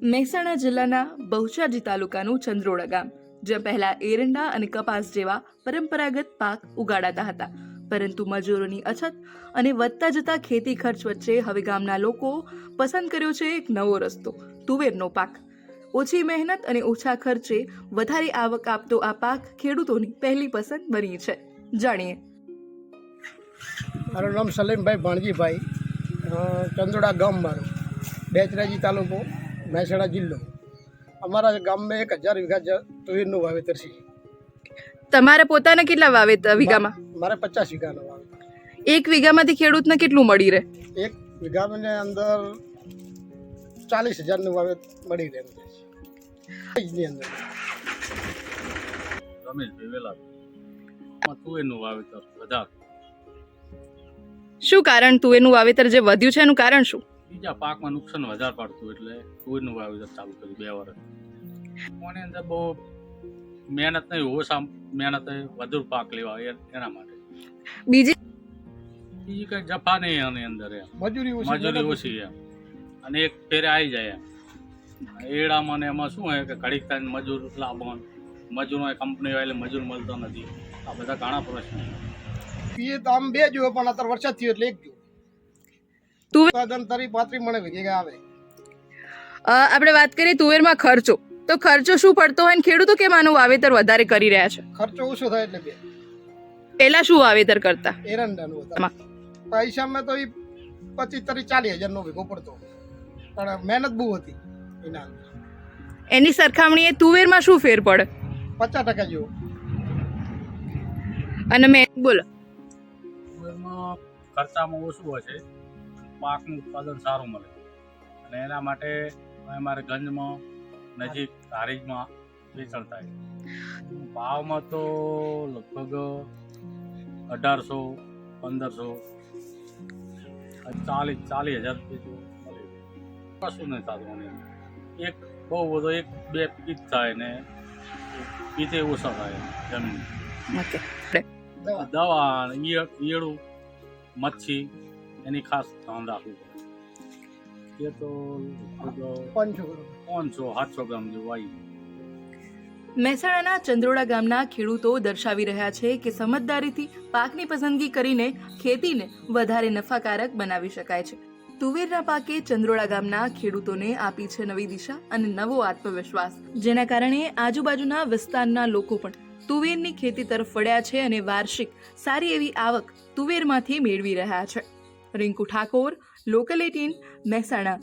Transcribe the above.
મહેસાણા જિલ્લાના બહુચરાજી તાલુકાનું ચંદ્રોડા ગામ, જ્યાં પહેલા એરંડા અને કપાસ જેવા પરંપરાગત પાક ઉગાડાતા હતા, પરંતુ મજૂરોની અછત અને વધતા જતા ખેતી ખર્ચ વચ્ચે હવે ગામના લોકો પસંદ કર્યો છે એક નવો રસ્તો, તુવેરનો પાક. ઓછી મહેનત અને ઓછા ખર્ચે વધારે આવક આપતો આ પાક ખેડૂતોની પહેલી પસંદ બની છે. જાણીએ. મારું નામ સલીમભાઈ ભાણજીભાઈ, ચંદોડા ગામ મારું, બહુચરાજી તાલુકો, મહેસાણા જિલ્લો. અમારા ગામમાં 1000 વીઘા તુવેરનું વાવેતર છે. તમારે પોતાના કેટલા વાવેતર વીઘામાં? મારે 50 વીઘાનું વાવેતર. એક વીઘામાંથી ખેડૂતને કેટલું મળી રહે? એક વીઘાની અંદર 40,000નું વાવેતર મળી રહે છે. ની અંદર રમેશભાઈ વેલા તુવેરનું વાવેતર વધારે. શું કારણ તુવેરનું વાવેતર જે વધ્યું છે એનું કારણ શું? બીજા પાકમાં નુકસાન વધારે પડતું એટલે તુવેરનું વાવેતર ચાલુ કર્યું 2 વર્ષ. કોની અંદર બહુ મહેનત નહીં, ઓછા મહેનત વધુ પાક લેવા એના માટે. બીજી કઈ જફા નહીં આની અંદર એમ, મજૂરી ઓછી એમ, અને એક ફેરે આવી જાય એમ. એડામાં ને એમાં શું હોય કે ઘડીક થાય મજૂર લાવવાનું, મજૂરો કંપની હોય એટલે મજૂર મળતો નથી. આ બધા ઘણા પ્રશ્નો. એ તો આમ 2 જોયો, પણ અત્યારે વરસાદ થયો એટલે 1 જોયો. ઉત્પાદન 35 મણ વીઘે આવે. આપણે વાત કરીએ તુવેરમાં ખર્ચો, તો ખર્ચો શું પડતો હોય ને ખેડૂતો કેમ આનું વાવેતર વધારે કરી રહ્યા છે? ખર્ચો ઓછો થાય એટલે 2. પહેલા શું વાવેતર કરતા? એરંડાનું હતા. પૈસામાં તો 25-40,000નો વીઘો પડતો, પણ મહેનત બહુ હતી એના. એની સરખામણીએ તુવેરમાં શું ફેર પડે? 50% જેવો. અને મેં બોલો, તુવેરમાં ખર્ચામાં ઓછું હોય છે, પાકનું ઉત્પાદન સારું મળે, અને એના માટે અમારે ગંજમાં નજીક હારીજમાં વેચાણ થાય. ભાવમાં તો લગભગ 1800-1500 40,000 રૂપિયા મળે. કશું નહીં થતું મને. એક બહુ બધો 1-2 પીક થાય ને પીતે ઓછા થાય જમીન. ઓકે. દવા, ઈયળું, મચ્છી એની ખાસ ધ્યાન રાખવું પડે. એ તો 500-700 ગ્રામ જેવું આવી. મહેસાણાના ચંદ્રોડા ગામના ખેડૂતો દર્શાવી રહ્યા છે કે સમજદારીથી પાકની પસંદગી કરીને ખેતીને વધારે નફાકારક બનાવી શકાય છે. તુવેરના પાકે ચંદ્રોડા ગામના ખેડૂતોને આપી છે નવી દિશા અને નવો આત્મવિશ્વાસ, જેના કારણે આજુબાજુના વિસ્તારના લોકો પણ તુવેરની ખેતી તરફ વળ્યા છે અને વાર્ષિક સારી એવી આવક તુવેરમાંથી મેળવી રહ્યા છે. રિંકુ ઠાકોર, લોકલ 18, મહેસાણા.